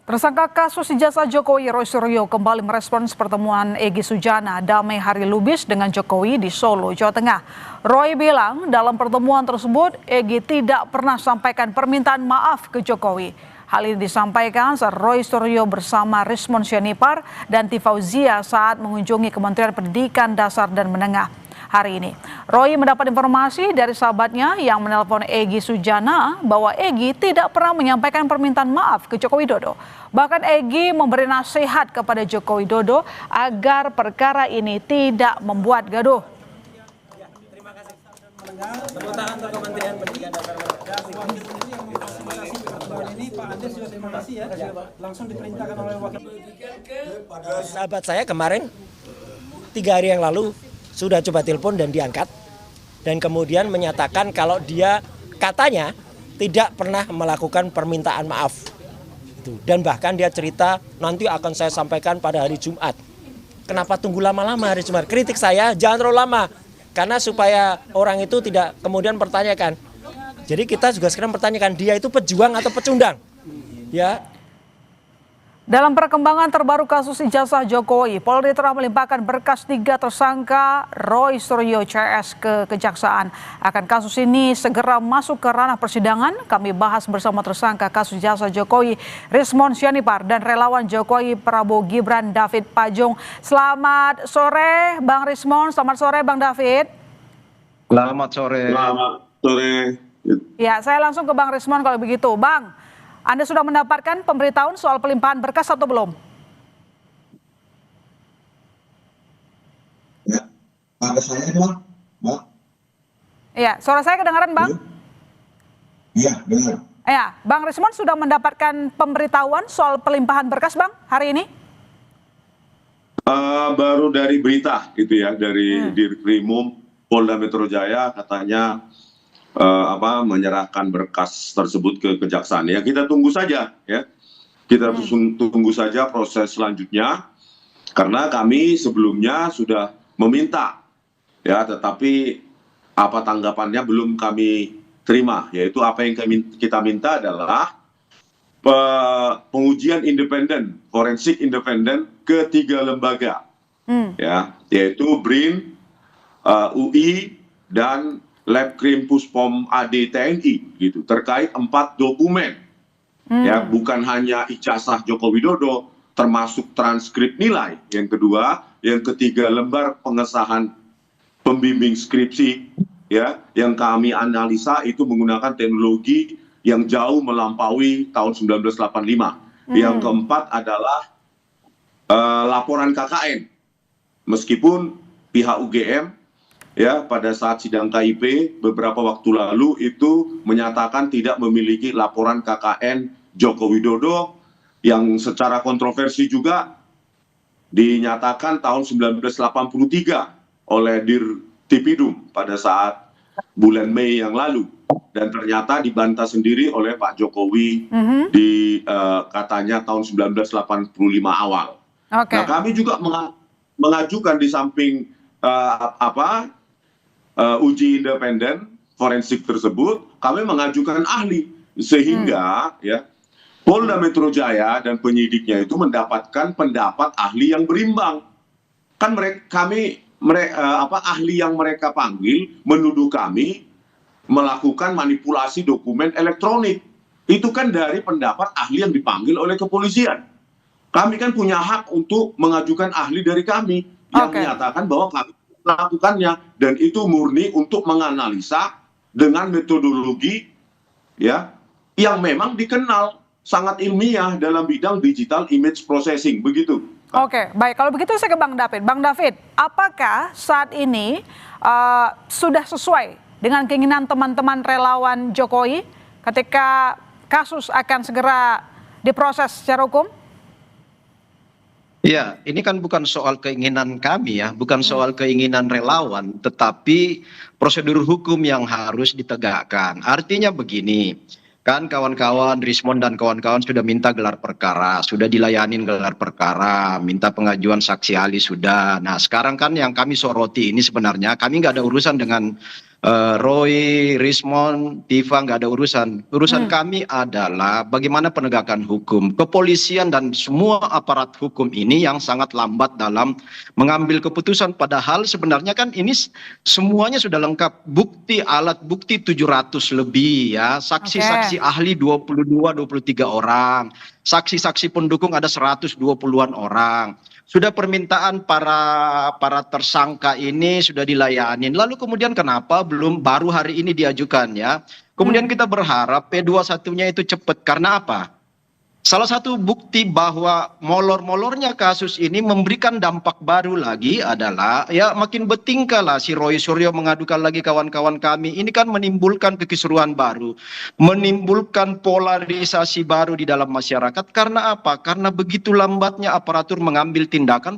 Tersangka kasus ijazah Jokowi Roy Suryo kembali merespons pertemuan Egy Sujana damai hari Lubis dengan Jokowi di Solo, Jawa Tengah. Roy bilang dalam pertemuan tersebut Egy tidak pernah sampaikan permintaan maaf ke Jokowi. Hal ini disampaikan saat Roy Suryo bersama Rismon Syarifar dan Tifauzia saat mengunjungi Kementerian Pendidikan Dasar dan Menengah hari ini. Roy mendapat informasi dari sahabatnya yang menelpon Egy Sujana bahwa Egy tidak pernah menyampaikan permintaan maaf ke Joko Widodo. Bahkan Egy memberi nasihat kepada Joko Widodo agar perkara ini tidak membuat gaduh. Sahabat saya kemarin 3 hari yang lalu sudah coba telepon dan diangkat dan kemudian menyatakan kalau dia katanya tidak pernah melakukan permintaan maaf dan bahkan dia cerita nanti akan saya sampaikan pada hari Jumat. Kenapa tunggu lama-lama hari Jumat? Kritik saya jangan terlalu lama karena supaya orang itu tidak kemudian pertanyakan. Jadi kita juga sekarang pertanyakan dia itu pejuang atau pecundang, ya. Dalam perkembangan terbaru kasus ijazah Jokowi, Polri telah melimpahkan berkas 3 tersangka Roy Suryo CS ke Kejaksaan. Akan kasus ini segera masuk ke ranah persidangan. Kami bahas bersama tersangka kasus ijazah Jokowi, Rismon Syarifar dan relawan Jokowi Prabowo Gibran David Pajung. Selamat sore Bang Rismon, selamat sore Bang David. Selamat sore. Selamat sore. Ya, saya langsung ke Bang Rismon kalau begitu. Bang, Anda sudah mendapatkan pemberitahuan soal pelimpahan berkas atau belum? Ya, ada saya Bang. Iya, suara saya kedengaran Bang? Iya, benar. Ya, Bang Rismon sudah mendapatkan pemberitahuan soal pelimpahan berkas Bang hari ini? Baru dari berita gitu ya, dari Dirkrimum Polda Metro Jaya katanya menyerahkan berkas tersebut ke kejaksaan. Ya kita tunggu saja ya. Kita tunggu saja proses selanjutnya karena kami sebelumnya sudah meminta ya, tetapi apa tanggapannya belum kami terima, yaitu apa yang kita minta adalah pengujian independen, forensik independen ke 3 lembaga. Ya, yaitu BRIN, UI dan Labkrim Puspom AD TNI gitu terkait 4 dokumen ya, bukan hanya ijazah Joko Widodo termasuk transkrip nilai, yang kedua, yang ketiga lembar pengesahan pembimbing skripsi ya, yang kami analisa itu menggunakan teknologi yang jauh melampaui tahun 1985. Yang keempat adalah laporan KKN, meskipun pihak UGM ya pada saat sidang KIP beberapa waktu lalu itu menyatakan tidak memiliki laporan KKN Joko Widodo yang secara kontroversi juga dinyatakan tahun 1983 oleh Dirtipidum pada saat bulan Mei yang lalu, dan ternyata dibantah sendiri oleh Pak Jokowi di katanya tahun 1985 awal. Nah, kami juga mengajukan di samping uji independen forensik tersebut, kami mengajukan ahli sehingga ya Polda Metro Jaya dan penyidiknya itu mendapatkan pendapat ahli yang berimbang. Kan ahli yang mereka panggil menuduh kami melakukan manipulasi dokumen elektronik. Itu kan dari pendapat ahli yang dipanggil oleh kepolisian. Kami kan punya hak untuk mengajukan ahli dari kami yang menyatakan bahwa kami melakukannya, dan itu murni untuk menganalisa dengan metodologi ya yang memang dikenal sangat ilmiah dalam bidang digital image processing begitu. Oke, baik, kalau begitu saya ke Bang David. Bang David, apakah saat ini sudah sesuai dengan keinginan teman-teman relawan Jokowi ketika kasus akan segera diproses secara hukum? Ya, ini kan bukan soal keinginan kami ya, bukan soal keinginan relawan, tetapi prosedur hukum yang harus ditegakkan. Artinya begini, kan kawan-kawan Rismon dan kawan-kawan sudah minta gelar perkara, sudah dilayanin gelar perkara, minta pengajuan saksi ahli sudah. Nah sekarang kan yang kami soroti ini sebenarnya kami nggak ada urusan dengan Roy, Rismond, Tifa nggak ada urusan. Urusan kami adalah bagaimana penegakan hukum. Kepolisian dan semua aparat hukum ini yang sangat lambat dalam mengambil keputusan. Padahal sebenarnya kan ini semuanya sudah lengkap. Bukti, alat bukti 700 lebih ya. Saksi-saksi ahli 22-23 orang. Saksi-saksi pendukung ada 120-an orang. Sudah permintaan para tersangka ini sudah dilayanin. Lalu kemudian kenapa baru hari ini diajukan ya? Kemudian kita berharap P21-nya itu cepat. Karena apa? Salah satu bukti bahwa molor-molornya kasus ini memberikan dampak baru lagi adalah ya makin bertingkah lah si Roy Suryo mengadukan lagi kawan-kawan kami. Ini kan menimbulkan kekisruhan baru, menimbulkan polarisasi baru di dalam masyarakat. Karena apa? Karena begitu lambatnya aparatur mengambil tindakan.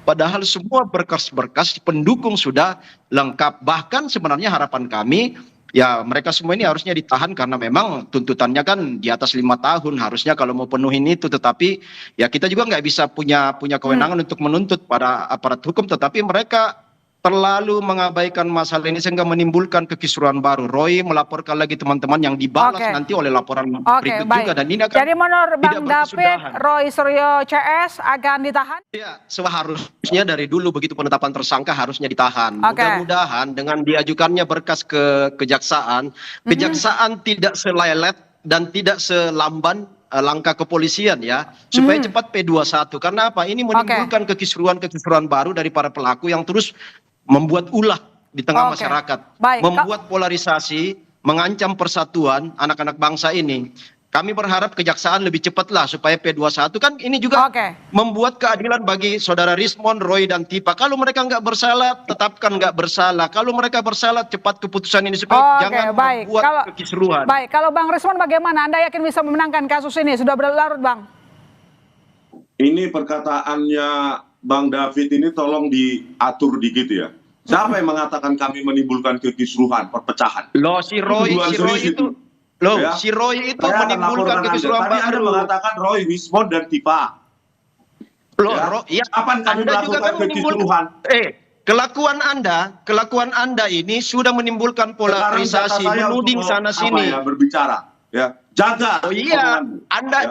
Padahal semua berkas-berkas pendukung sudah lengkap. Bahkan sebenarnya harapan kami, ya mereka semua ini harusnya ditahan karena memang tuntutannya kan di atas 5 tahun harusnya kalau mau penuhin itu. Tetapi ya kita juga nggak bisa punya kewenangan untuk menuntut para aparat hukum. Tetapi mereka terlalu mengabaikan masalah ini sehingga menimbulkan kekisruhan baru. Roy melaporkan lagi teman-teman yang dibalas nanti oleh laporan berikut juga. Dan ini akan jadi menurut Bang David, Roy Suryo CS akan ditahan? Ya, seharusnya dari dulu begitu penetapan tersangka harusnya ditahan. Mudah-mudahan dengan diajukannya berkas ke kejaksaan, kejaksaan tidak selelet dan tidak selamban langkah kepolisian ya, supaya cepat P21. Karena apa? Ini menimbulkan kekisruhan baru dari para pelaku yang terus membuat ulah di tengah masyarakat, membuat polarisasi, mengancam persatuan anak-anak bangsa ini. Kami berharap kejaksaan lebih cepatlah supaya P21 kan ini juga membuat keadilan bagi saudara Rismond, Roy dan Tifa. Kalau mereka nggak bersalah, tetapkan nggak bersalah. Kalau mereka bersalah, cepat keputusan ini supaya jangan membuat kekisruhan. Baik, kalau Bang Rismond bagaimana? Anda yakin bisa memenangkan kasus ini? Sudah berlarut, Bang? Ini perkataannya Bang David ini tolong diatur dikit ya. Siapa yang mengatakan kami menimbulkan kekisruhan, perpecahan? Loh, si Roy itu. Loh, ya? Si Roy itu menimbulkan kekisruhan baru. Anda mengatakan Roy, Rismond dan Tifa. Loh, ya, kapan kami melakukan kekisruhan? Kelakuan Anda ini sudah menimbulkan polarisasi, menuding sana sini. Berbicara, ya. Jaga. Oh iya,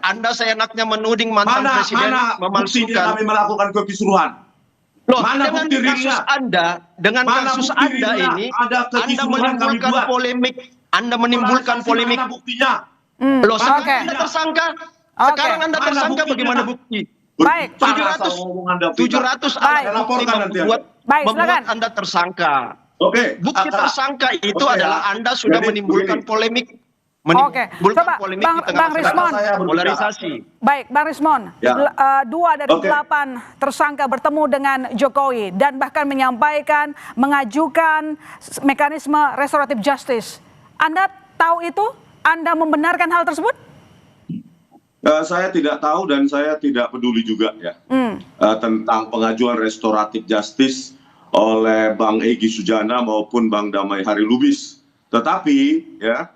Anda seenaknya menuding mantan presiden memalsukan. Kami melakukan kekisruhan. Loh, dengan kasus Anda ini, Anda menimbulkan polemik. Anda menimbulkan polemik. Buktinya. Loh, sekarang Anda tersangka. Sekarang Anda tersangka bagaimana bukti? Baik. 700 alat bukti membuat Anda tersangka. Bukti tersangka itu adalah Anda sudah menimbulkan polemik. Coba Bang Rismond, polarisasi. Baik, Bang Rismond, 2 dari 8 tersangka bertemu dengan Jokowi dan bahkan menyampaikan, mengajukan mekanisme restoratif justice. Anda tahu itu? Anda membenarkan hal tersebut? Saya tidak tahu dan saya tidak peduli juga ya tentang pengajuan restoratif justice oleh Bang Egy Sujana maupun Bang Damai Hari Lubis. Tetapi ya,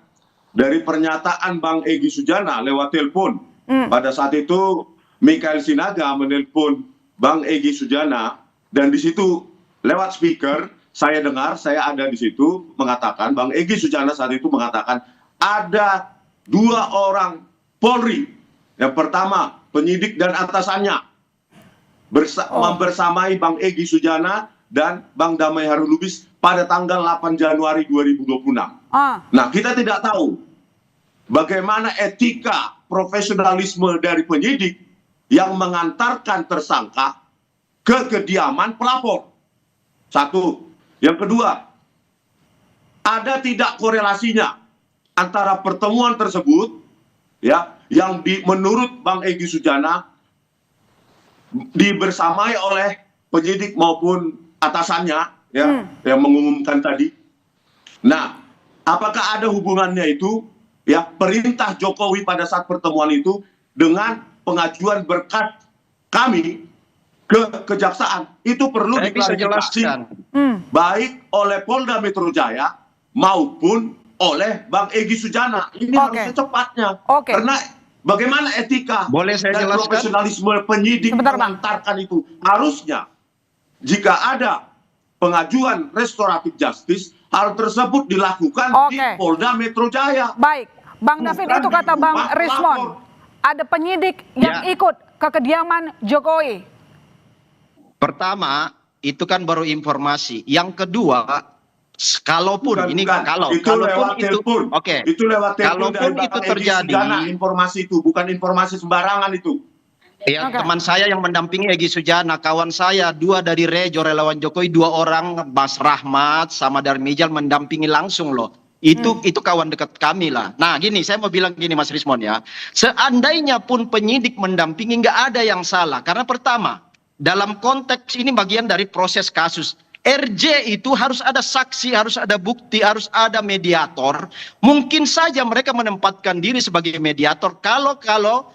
dari pernyataan Bang Egy Sujana lewat telepon, pada saat itu Mikael Sinaga menelpon Bang Egy Sujana dan di situ lewat speaker saya dengar, saya ada di situ mengatakan, Bang Egy Sujana saat itu mengatakan ada 2 orang Polri. Yang pertama penyidik dan atasannya bersamai Bang Egy Sujana dan Bang Damai Hari Lubis pada tanggal 8 Januari 2026. Nah, kita tidak tahu bagaimana etika profesionalisme dari penyidik yang mengantarkan tersangka ke kediaman pelapor. 1. Yang kedua, ada tidak korelasinya antara pertemuan tersebut ya yang menurut Bang Egy Sujana dibersamai oleh penyidik maupun atasannya ya yang mengumumkan tadi. Nah, apakah ada hubungannya itu ya perintah Jokowi pada saat pertemuan itu dengan pengajuan berkas kami ke kejaksaan? Itu perlu diklarifikasi baik oleh Polda Metro Jaya maupun oleh Bang Egy Sujana. Ini harus secepatnya. Karena bagaimana etika dan profesionalisme penyidik mengantarkan itu? Harusnya jika ada pengajuan restoratif justice hal tersebut dilakukan di Oke. Polda Metro Jaya. Baik, Bang David, Bukan itu kata di Bang rumah Rismon. pelapor. Ada penyidik yang Ya. ikut ke kediaman Jokowi. Pertama, itu kan baru informasi. Yang kedua, kalaupun Bukan, ini bukan. Itu kalaupun lewat itu telepon. oke. Itu lewat telepon Kalaupun dari itu Bang Egy terjadi, Sujana, informasi itu bukan informasi sembarangan itu. ya, Oke. teman saya yang mendampingi Egy Sujana, kawan saya, 2 dari Rejo relawan Jokowi, 2 orang, Mas Rahmat sama Darmijal mendampingi langsung loh. Itu kawan dekat kami lah. Nah gini, saya mau bilang gini Mas Rismon ya. Seandainya pun penyidik mendampingi nggak ada yang salah. Karena pertama, dalam konteks ini bagian dari proses kasus. RJ itu harus ada saksi, harus ada bukti, harus ada mediator. Mungkin saja mereka menempatkan diri sebagai mediator kalau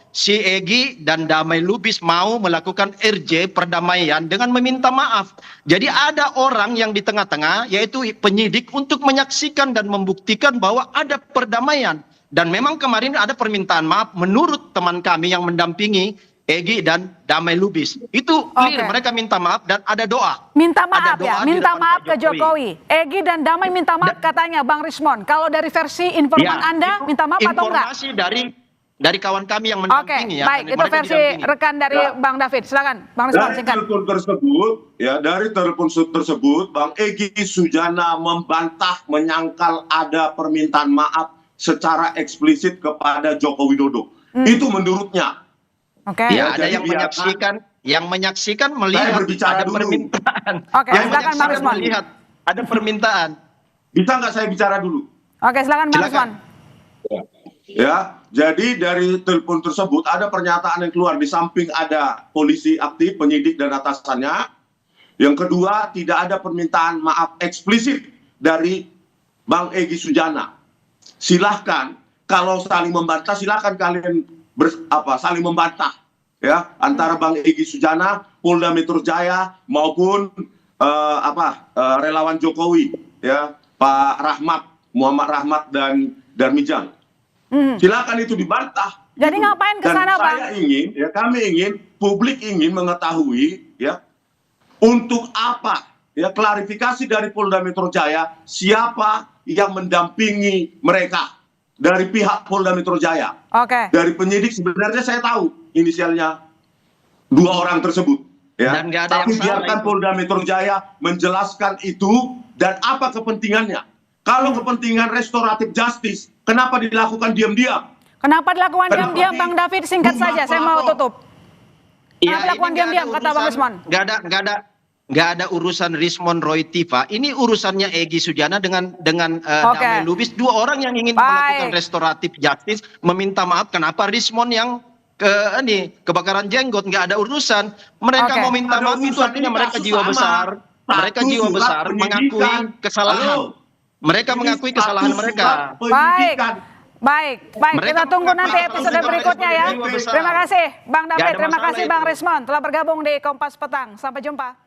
si Egy dan Damai Lubis mau melakukan RJ perdamaian dengan meminta maaf. Jadi ada orang yang di tengah-tengah yaitu penyidik untuk menyaksikan dan membuktikan bahwa ada perdamaian. Dan memang kemarin ada permintaan maaf menurut teman kami yang mendampingi Egy dan Damai Lubis. Itu clear, Oke. mereka minta maaf dan ada doa. Minta Ada maaf doa ya, di minta depan maaf Pak ke Jokowi. Egy dan Damai minta maaf katanya Bang Rismon. Kalau dari versi informan Ya, Anda, itu minta maaf atau enggak? informasi dari kawan kami yang Oke, mendampingi ya. baik. dan Itu mereka versi didampingi. rekan dari Ya. Bang David. Silakan, Bang Rismon Dari singkat. telepon tersebut, ya dari telepon tersebut, Bang Egy Sujana membantah, menyangkal ada permintaan maaf secara eksplisit kepada Joko Widodo. Itu menurutnya. Oke. Ya, ada jadi yang biarkan- menyaksikan melihat berbicara ada dulu. permintaan. Oke, Yang silakan, Bang menyaksikan Rismon. melihat ada permintaan. Bisa nggak saya bicara dulu? Oke, silakan Bang Silakan. Rismon. Ya, jadi dari telepon tersebut ada pernyataan yang keluar, di samping ada polisi aktif, penyidik dan atasannya. Yang kedua, tidak ada permintaan maaf eksplisit dari Bang Egy Sujana. Silahkan, kalau saling membantah, silahkan kalian saling membantah, ya, antara Bang Egy Sujana, Polda Metro Jaya maupun relawan Jokowi, ya, Pak Rahmat, Muhammad Rahmat dan Darmijal. Silakan itu dibantah. Jadi ngapain ke sana, Bang? Saya ingin, ya kami ingin, publik ingin mengetahui, ya, untuk apa, ya, klarifikasi dari Polda Metro Jaya, siapa yang mendampingi mereka dari pihak Polda Metro Jaya. Oke. Dari penyidik sebenarnya saya tahu inisialnya 2 orang tersebut, ya. Dan nggak ada Tapi yang salah biarkan itu. Polda Metro Jaya menjelaskan itu dan apa kepentingannya. Kalau kepentingan restoratif justice, kenapa dilakukan diam-diam? Kenapa dilakukan Kenapa diam-diam, di Bang David? Singkat rumah saja, saya mau pelapor? tutup. Kenapa dilakukan diam-diam, kata Bang Rismon? Nggak ada urusan Rismon Roy Tifa. Ini urusannya Egy Sujana dengan Oke. Damai Lubis, 2 orang yang ingin Baik. melakukan restoratif justice, meminta maaf. Kenapa Rismon yang kebakaran jenggot? Nggak ada urusan. Mereka Oke. mau minta Ada maaf itu urusan, artinya ini mereka kasus jiwa sama. besar. Mereka Satu jiwa surat besar mengakui penyidikan. kesalahan. Halo. Mereka Ini mengakui satu kesalahan surat mereka. Baik, penyidikan. baik. Mereka Kita tunggu nanti mengatakan episode mereka berikutnya ya. jiwa besar. Terima kasih, Bang Nggak David. ada Terima masalah kasih, itu. Bang Rismon, telah bergabung di Kompas Petang. Sampai jumpa.